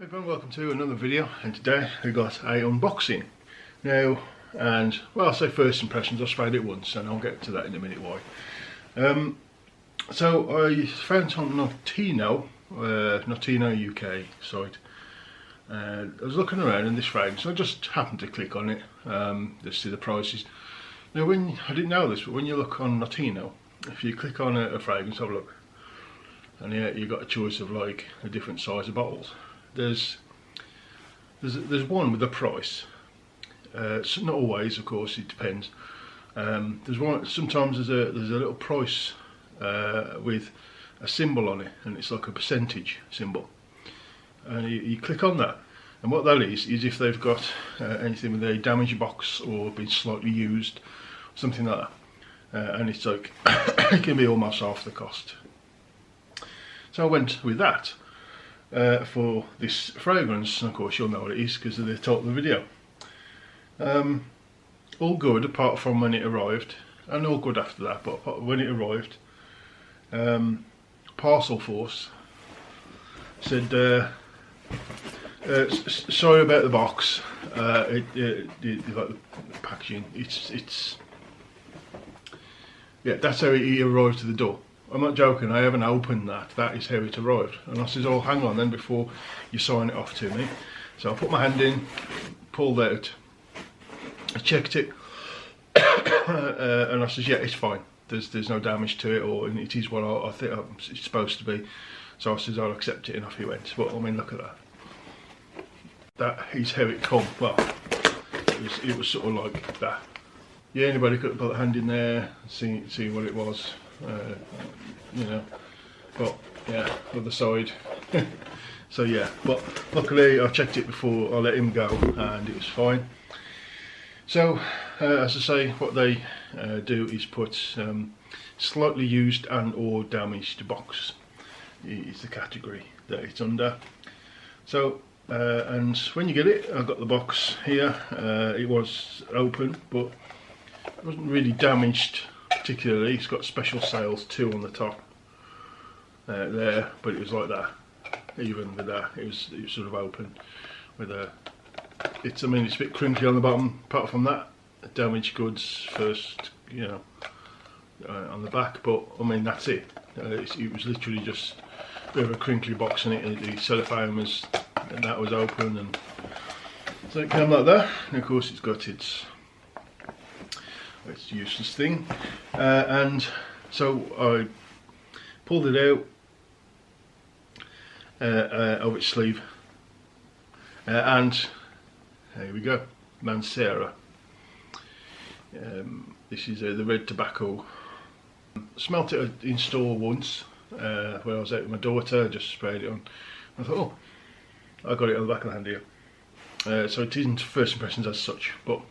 Hey everyone, welcome to another video, and today we got a unboxing. Now, and well, I'll say first impressions. I've sprayed it once and I'll get to that in a minute why. So I found on Notino UK site. I was looking around in this fragrance, so I just happened to click on it to see the prices. Now, I didn't know this, but when you look on Notino, if you click on a fragrance, have a look, and yeah, you've got a choice of like a different size of bottles. There's one with a price. So not always, of course, it depends. There's one. Sometimes there's a little price with a symbol on it, and it's like a percentage symbol. And you click on that, and what that is if they've got anything with a damaged box or been slightly used, something like that. And it's like it can be almost half the cost. So I went with that. For this fragrance, and of course you'll know what it is because of the title of the video. All good apart from when it arrived, and all good after that, but when it arrived, Parcel Force said sorry about the box, like the packaging, it's yeah, that's how it arrived to the door. I'm not joking, I haven't opened that. That is how it arrived. And I said, oh, hang on then before you sign it off to me. So I put my hand in, pulled out, I checked it, and I said, yeah, it's fine. There's no damage to it, or it is what I think it's supposed to be. So I said, I'll accept it, and off he went. But I mean, look at that. That is how it come. Well, it was sort of like that. Yeah, anybody could have put their hand in there and see what it was. You know, but yeah, other side. So yeah, but luckily I checked it before I let him go and it was fine. So as I say, what they do is put slightly used and or damaged box is the category that it's under. So and when you get it, I've got the box here. It was open, but it wasn't really damaged particularly. It's got special sales too on the top there, but it was like that. Even with that, it was sort of open with a. I mean, it's a bit crinkly on the bottom. Apart from that, damaged goods first, you know, on the back. But I mean, that's it. It was literally just a bit of a crinkly box, and the cellophane was, and that was open, and so it came like that. And of course, it's got its useless thing, and so I pulled it out of its sleeve, and here we go, Mancera. This is the Red Tobacco. Smelt it in store once when I was out with my daughter. I just sprayed it on. I thought, oh, I got it on the back of the hand here. So it isn't first impressions as such, but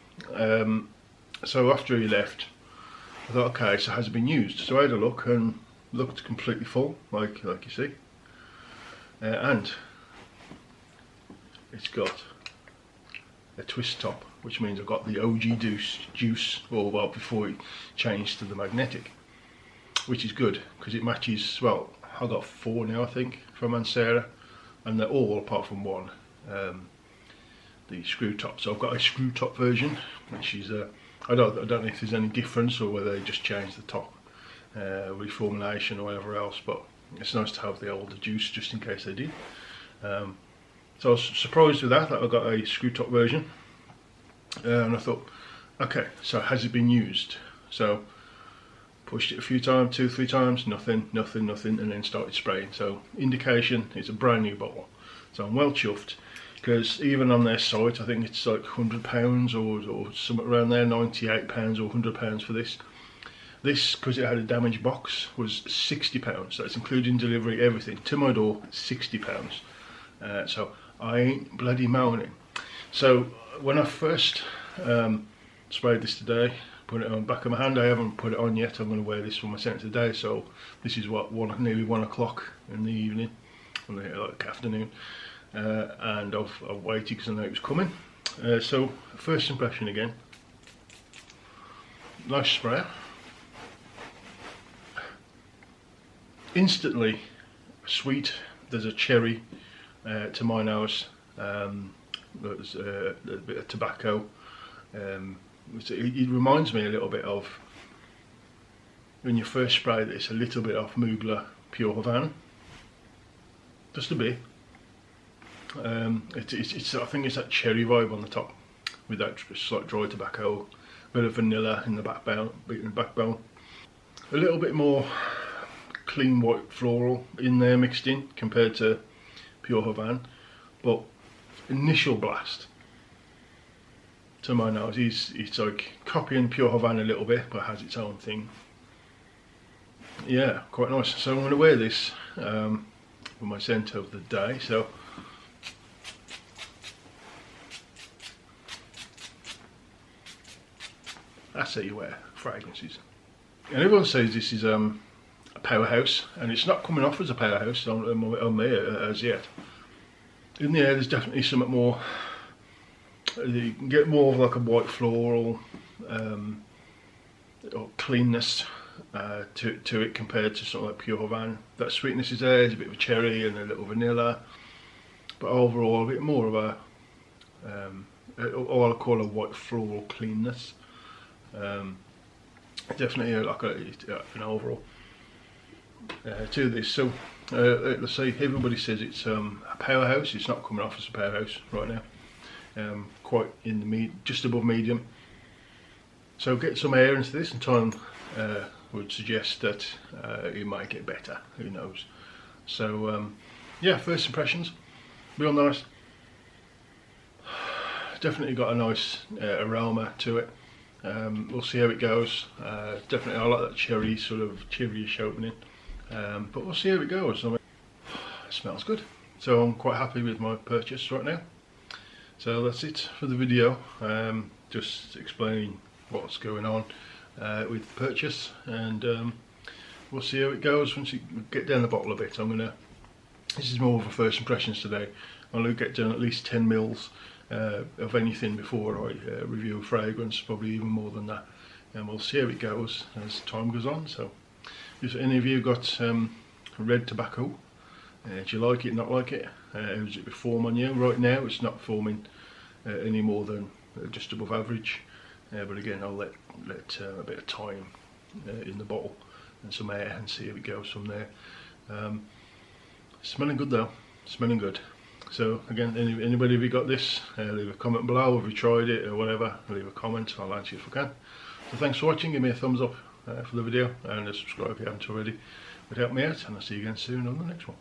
so after he left, I thought, okay, so has it been used? So I had a look and looked completely full, like you see, and it's got a twist top, which means I've got the OG juice, or well, before it changed to the magnetic, which is good because it matches. Well, I got 4 now, I think, from Mancera, and they're all apart from one, the screw top. So I've got a screw top version, which is I don't know if there's any difference or whether they just changed the top reformulation or whatever else, but it's nice to have the older juice just in case they did. So I was surprised with that I got a screw top version, and I thought, okay, so has it been used? So pushed it a few times, 2-3 times, nothing, and then started spraying. So indication it's a brand new bottle. So I'm well chuffed. Because even on their site, I think it's like £100 or something around there, £98 or £100 for this. This, because it had a damaged box, was £60. That's including delivery, everything. To my door, £60. So I ain't bloody moaning. So when I first sprayed this today, put it on the back of my hand. I haven't put it on yet. I'm going to wear this for my scent today. So this is what, nearly 1 o'clock in the evening, like afternoon. And I've waited because I know it was coming. So first impression again, nice sprayer, instantly sweet. There's a cherry to my nose. There's a bit of tobacco. It reminds me a little bit of when you first spray this, a little bit of Mugler Pure Havana, just a bit. It's I think it's that cherry vibe on the top with that slight dry tobacco, a bit of vanilla in the backbone, a little bit more clean white floral in there mixed in compared to Pure Havana, but initial blast to my nose it's like copying Pure Havana a little bit, but has its own thing. Yeah, quite nice. So I'm going to wear this for my scent of the day. So that's how you wear fragrances. And everyone says this is a powerhouse, and it's not coming off as a powerhouse on me as yet. In the air there's definitely something more, you can get more of like a white floral or cleanness to it compared to something like Pure Havana. That sweetness is there, there's a bit of a cherry and a little vanilla, but overall a bit more of a all I call a white floral cleanness. Definitely like an overall to this. So let's say everybody says it's a powerhouse. It's not coming off as a powerhouse right now. Quite in the just above medium. So get some air into this, and time would suggest that it might get better. Who knows? So yeah, first impressions, real nice. Definitely got a nice aroma to it. We'll see how it goes. Definitely, I like that cherry, sort of cherryish opening. But we'll see how it goes. I mean, it smells good. So I'm quite happy with my purchase right now. So that's it for the video. Just explaining what's going on with the purchase, and we'll see how it goes once you get down the bottle a bit. This is more of a first impressions today. I'm going to get down at least 10 mils of anything before I review a fragrance, probably even more than that, and we'll see how it goes as time goes on. So if any of you got red tobacco, do you like it, not like it? How's it perform on you? Right now it's not performing any more than just above average, but again I'll let a bit of time in the bottle and some air and see how it goes from there. Smelling good though, smelling good. So again, anybody who got this, leave a comment below if you tried it or whatever. Leave a comment, I'll answer if I can. So thanks for watching, give me a thumbs up for the video, and subscribe if you haven't already. It would help me out, and I'll see you again soon on the next one.